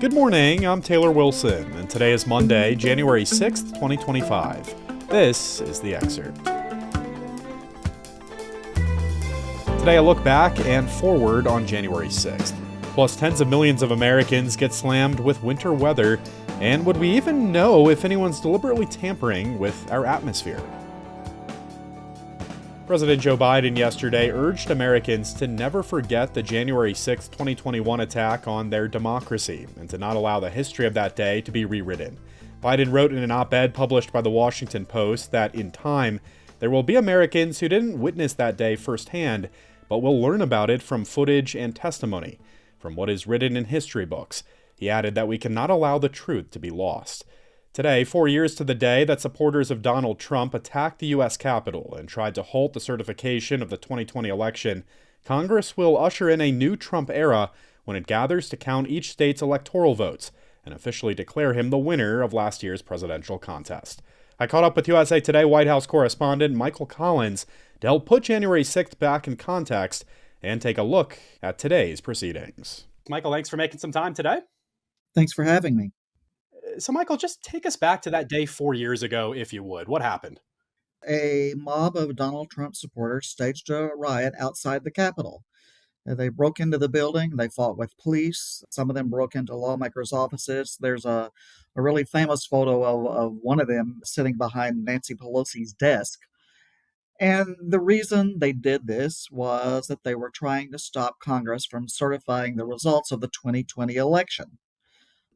Good morning, I'm Taylor Wilson, and today is Monday, January 6th, 2025. This is the Excerpt. Today I look back and forward on January 6th. Plus tens of millions of Americans get slammed with winter weather, and would we even know if anyone's deliberately tampering with our atmosphere? President Joe Biden yesterday urged Americans to never forget the January 6, 2021 attack on their democracy and to not allow the history of that day to be rewritten. Biden wrote in an op-ed published by the Washington Post that in time, there will be Americans who didn't witness that day firsthand, but will learn about it from footage and testimony, from what is written in history books. He added that we cannot allow the truth to be lost. Today, 4 years to the day that supporters of Donald Trump attacked the U.S. Capitol and tried to halt the certification of the 2020 election, Congress will usher in a new Trump era when it gathers to count each state's electoral votes and officially declare him the winner of last year's presidential contest. I caught up with USA Today White House correspondent Michael Collins to help put January 6th back in context and take a look at today's proceedings. Michael, thanks for making some time today. Thanks for having me. So, Michael, just take us back to that day 4 years ago, if you would. What happened? A mob of Donald Trump supporters staged a riot outside the Capitol. They broke into the building. They fought with police. Some of them broke into lawmakers' offices. There's a really famous photo of one of them sitting behind Nancy Pelosi's desk. And the reason they did this was that they were trying to stop Congress from certifying the results of the 2020 election.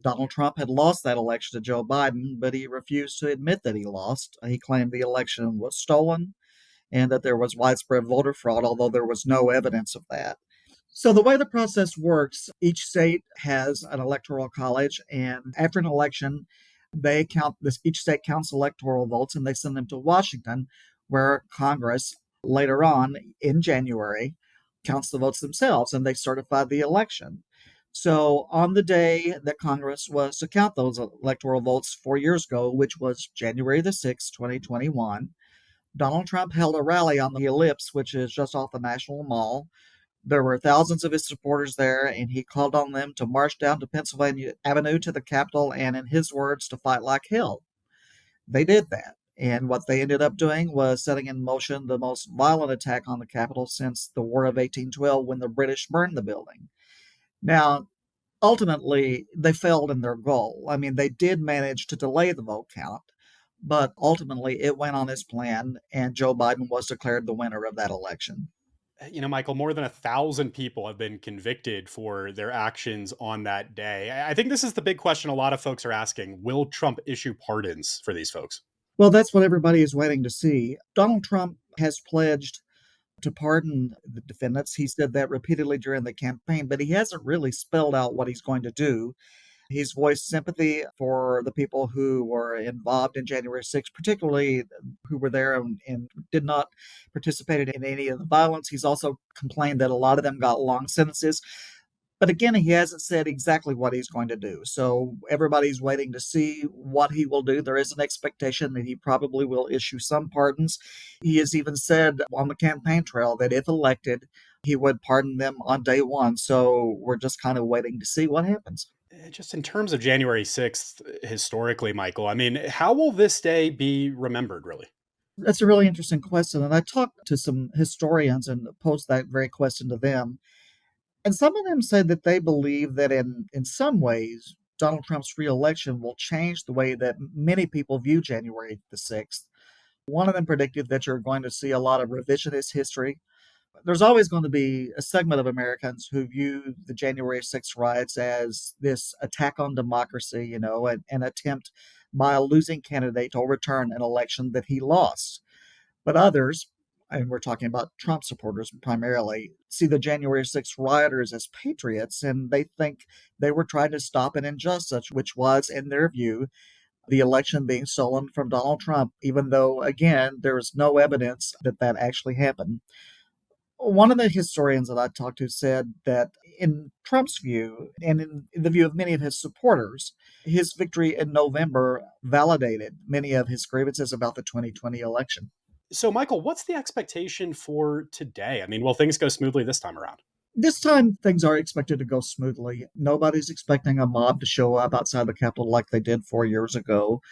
Donald Trump had lost that election to Joe Biden, but he refused to admit that he lost. He claimed the election was stolen and that there was widespread voter fraud, although there was no evidence of that. So, the way the process works, each state has an electoral college, and after an election, they count this, each state counts electoral votes and they send them to Washington, where Congress later on in January counts the votes themselves and they certify the election. So, on the day that Congress was to count those electoral votes 4 years ago, which was January the 6th, 2021, Donald Trump held a rally on the Ellipse, which is just off the National Mall. There were thousands of his supporters there, and he called on them to march down to Pennsylvania Avenue to the Capitol and, in his words, to fight like hell. They did that. And what they ended up doing was setting in motion the most violent attack on the Capitol since the War of 1812 when the British burned the building. Now, ultimately, they failed in their goal. I mean, they did manage to delay the vote count, but ultimately it went on as planned, and Joe Biden was declared the winner of that election. Michael, more than 1,000 people have been convicted for their actions on that day. I think this is the big question a lot of folks are asking. Will Trump issue pardons for these folks? Well, that's what everybody is waiting to see. Donald Trump has pledged to pardon the defendants. He said that repeatedly during the campaign, but he hasn't really spelled out what he's going to do. He's voiced sympathy for the people who were involved in January 6th, particularly who were there and did not participate in any of the violence. He's also complained that a lot of them got long sentences. But again, he hasn't said exactly what he's going to do. So everybody's waiting to see what he will do. There is an expectation that he probably will issue some pardons. He has even said on the campaign trail that if elected, he would pardon them on day one. So we're just kind of waiting to see what happens. Just in terms of January 6th, historically, Michael, I mean, how will this day be remembered, really? That's a really interesting question. And I talked to some historians and posed that very question to them. And some of them said that they believe that in some ways, Donald Trump's reelection will change the way that many people view January the 6th. One of them predicted that you're going to see a lot of revisionist history. There's always going to be a segment of Americans who view the January 6th riots as this attack on democracy, an attempt by a losing candidate to overturn an election that he lost. But others, and we're talking about Trump supporters primarily, see the January 6th rioters as patriots, and they think they were trying to stop an injustice, which was, in their view, the election being stolen from Donald Trump, even though, again, there is no evidence that that actually happened. One of the historians that I talked to said that in Trump's view, and in the view of many of his supporters, his victory in November validated many of his grievances about the 2020 election. So, Michael, what's the expectation for today? I mean, will things go smoothly this time around? This time, things are expected to go smoothly. Nobody's expecting a mob to show up outside the Capitol like they did 4 years ago.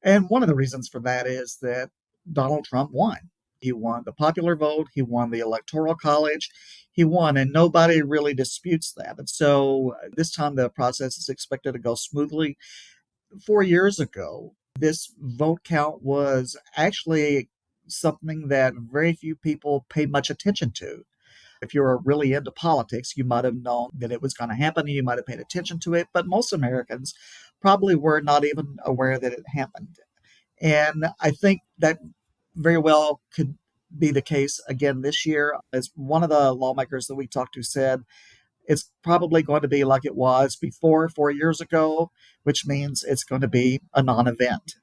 And one of the reasons for that is that Donald Trump won. He won the popular vote, he won the Electoral College, he won, and nobody really disputes that. And so this time the process is expected to go smoothly. 4 years ago, this vote count was actually something that very few people paid much attention to. If you're really into politics, you might have known that it was going to happen and you might have paid attention to it, but most Americans probably were not even aware that it happened. And I think that very well could be the case again this year. As one of the lawmakers that we talked to said, it's probably going to be like it was before 4 years ago, which means it's going to be a non event.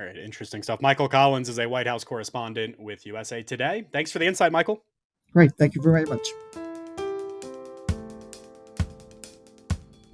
All right, interesting stuff. Michael Collins is a White House correspondent with USA Today. Thanks for the insight, Michael. Great. Thank you very much.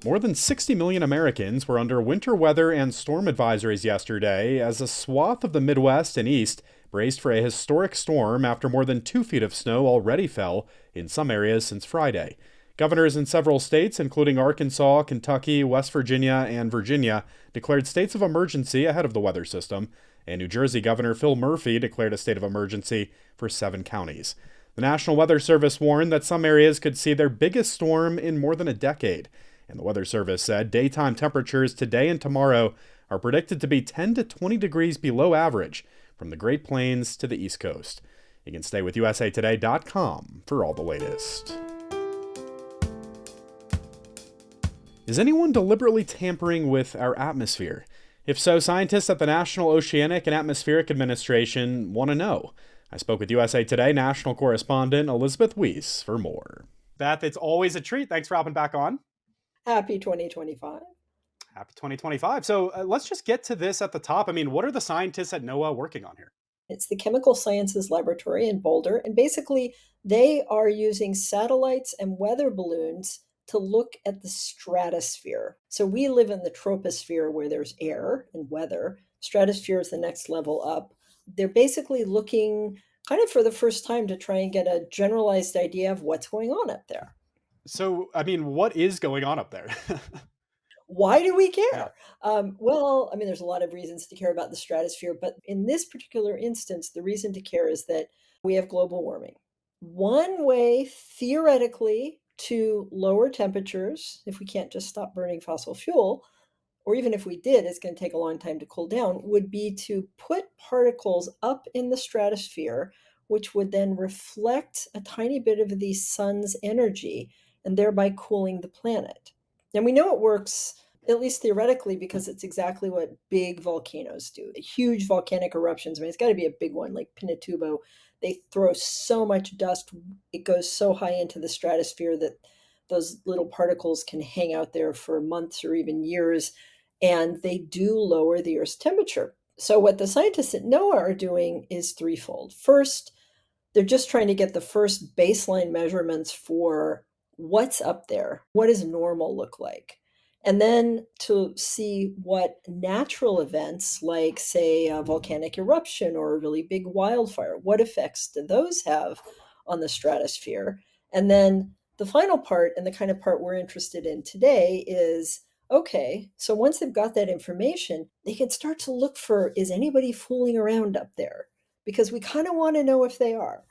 More than 60 million Americans were under winter weather and storm advisories yesterday as a swath of the Midwest and East braced for a historic storm after more than 2 feet of snow already fell in some areas since Friday. Governors in several states, including Arkansas, Kentucky, West Virginia, and Virginia, declared states of emergency ahead of the weather system, and New Jersey Governor Phil Murphy declared a state of emergency for 7 counties. The National Weather Service warned that some areas could see their biggest storm in more than a decade. And the Weather Service said daytime temperatures today and tomorrow are predicted to be 10 to 20 degrees below average from the Great Plains to the East Coast. You can stay with usatoday.com for all the latest. Is anyone deliberately tampering with our atmosphere? If so, scientists at the National Oceanic and Atmospheric Administration want to know. I spoke with USA Today national correspondent Elizabeth Weiss for more. Beth, it's always a treat. Thanks for hopping back on. Happy 2025. Happy 2025. So let's just get to this at the top. I mean, what are the scientists at NOAA working on here? It's the Chemical Sciences Laboratory in Boulder, and basically they are using satellites and weather balloons to look at the stratosphere. So we live in the troposphere where there's air and weather. Stratosphere is the next level up. They're basically looking kind of for the first time to try and get a generalized idea of what's going on up there. So, I mean, what is going on up there? Why do we Yeah. care? Well, I mean, there's a lot of reasons to care about the stratosphere, but in this particular instance, the reason to care is that we have global warming. One way, theoretically, to lower temperatures, if we can't just stop burning fossil fuel, or even if we did, it's going to take a long time to cool down, would be to put particles up in the stratosphere, which would then reflect a tiny bit of the sun's energy and thereby cooling the planet. And we know it works, at least theoretically, because it's exactly what big volcanoes do. Huge volcanic eruptions, I mean, it's got to be a big one like Pinatubo. They throw so much dust, it goes so high into the stratosphere that those little particles can hang out there for months or even years, and they do lower the Earth's temperature. So, what the scientists at NOAA are doing is threefold. First, they're just trying to get the first baseline measurements for what's up there. What does normal look like? And then to see what natural events, like, say, a volcanic eruption or a really big wildfire, what effects do those have on the stratosphere? And then the final part, and the kind of part we're interested in today, is okay, so once they've got that information, they can start to look for, is anybody fooling around up there? Because we kind of want to know if they are.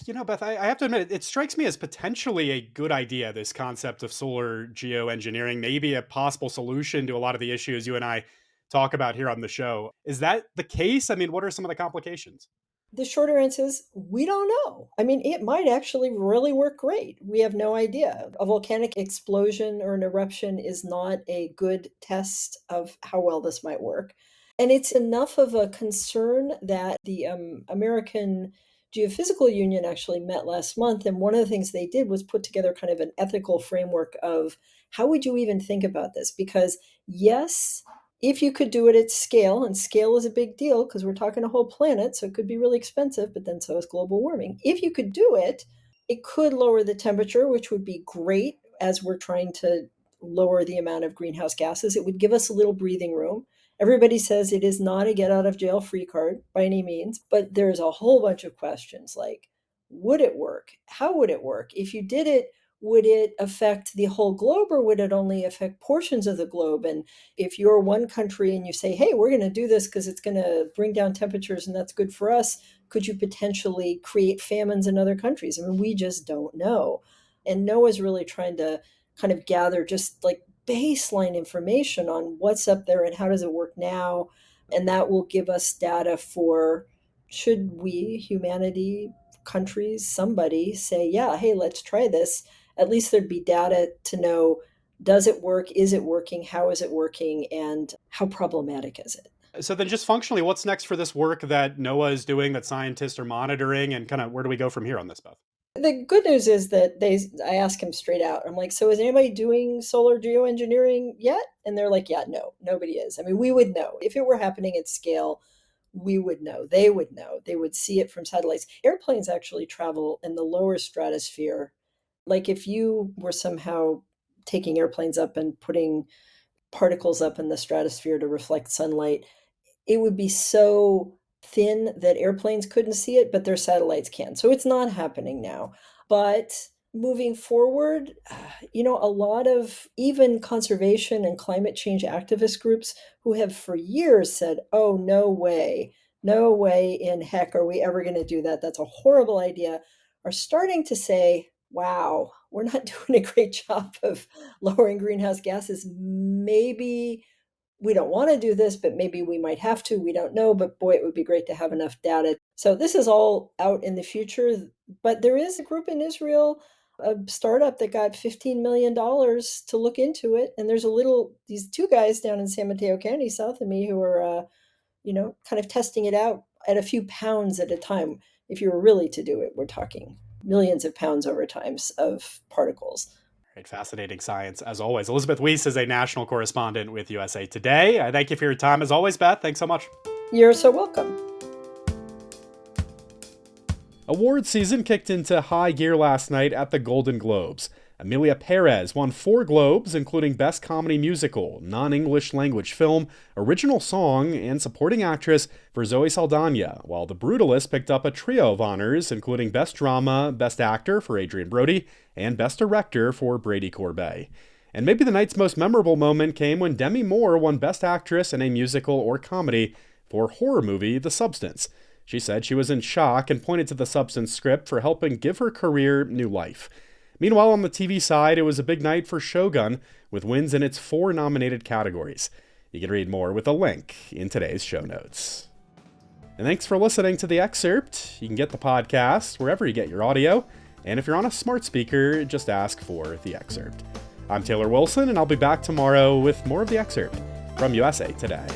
You know, Beth, I have to admit, it strikes me as potentially a good idea, this concept of solar geoengineering, maybe a possible solution to a lot of the issues you and I talk about here on the show. Is that the case? I mean, what are some of the complications? The shorter answer is we don't know. I mean, it might actually really work great. We have no idea. A volcanic explosion or an eruption is not a good test of how well this might work. And it's enough of a concern that the American Geophysical Union actually met last month. And one of the things they did was put together kind of an ethical framework of how would you even think about this? Because, yes, if you could do it at scale, and scale is a big deal because we're talking a whole planet, so it could be really expensive, but then so is global warming. If you could do it, it could lower the temperature, which would be great as we're trying to lower the amount of greenhouse gases. It would give us a little breathing room. Everybody says it is not a get out of jail free card by any means, but there's a whole bunch of questions like, would it work? How would it work? If you did it, would it affect the whole globe or would it only affect portions of the globe? And if you're one country and you say, hey, we're going to do this because it's going to bring down temperatures and that's good for us, could you potentially create famines in other countries? I mean, we just don't know. And NOAA's really trying to kind of gather just like baseline information on what's up there and how does it work now. And that will give us data for should we, humanity, countries, somebody say, yeah, hey, let's try this. At least there'd be data to know, does it work? Is it working? How is it working? And how problematic is it? So then just functionally, what's next for this work that NOAA is doing, that scientists are monitoring, and kind of where do we go from here on this, Beth? The good news is that I ask him straight out. I'm like, so is anybody doing solar geoengineering yet? And they're like, yeah, no, nobody is. I mean, we would know. If it were happening at scale, we would know. They would know. They would see it from satellites. Airplanes actually travel in the lower stratosphere. Like if you were somehow taking airplanes up and putting particles up in the stratosphere to reflect sunlight, it would be so thin that airplanes couldn't see it, but their satellites can. So it's not happening now. But moving forward, a lot of even conservation and climate change activist groups who have for years said, oh, no way in heck are we ever going to do that. That's a horrible idea, are starting to say, wow, we're not doing a great job of lowering greenhouse gases. Maybe we don't want to do this, but maybe we might have to. We don't know, but boy, it would be great to have enough data. So this is all out in the future, but there is a group in Israel, a startup that got $15 million to look into it. And there's these two guys down in San Mateo County, south of me, who are, kind of testing it out at a few pounds at a time. If you were really to do it, we're talking millions of pounds over times of particles. Great, fascinating science, as always. Elizabeth Weiss is a national correspondent with USA Today. I thank you for your time, as always, Beth. Thanks so much. You're so welcome. Award season kicked into high gear last night at the Golden Globes. Emilia Perez won 4 Globes, including Best Comedy Musical, Non-English Language Film, Original Song, and Supporting Actress for Zoe Saldana, while The Brutalist picked up a trio of honors, including Best Drama, Best Actor for Adrian Brody, and Best Director for Brady Corbet. And maybe the night's most memorable moment came when Demi Moore won Best Actress in a Musical or Comedy for horror movie The Substance. She said she was in shock and pointed to The Substance script for helping give her career new life. Meanwhile, on the TV side, it was a big night for Shogun, with wins in its 4 nominated categories. You can read more with a link in today's show notes. And thanks for listening to The Excerpt. You can get the podcast wherever you get your audio, and if you're on a smart speaker, just ask for The Excerpt. I'm Taylor Wilson, and I'll be back tomorrow with more of The Excerpt from USA Today.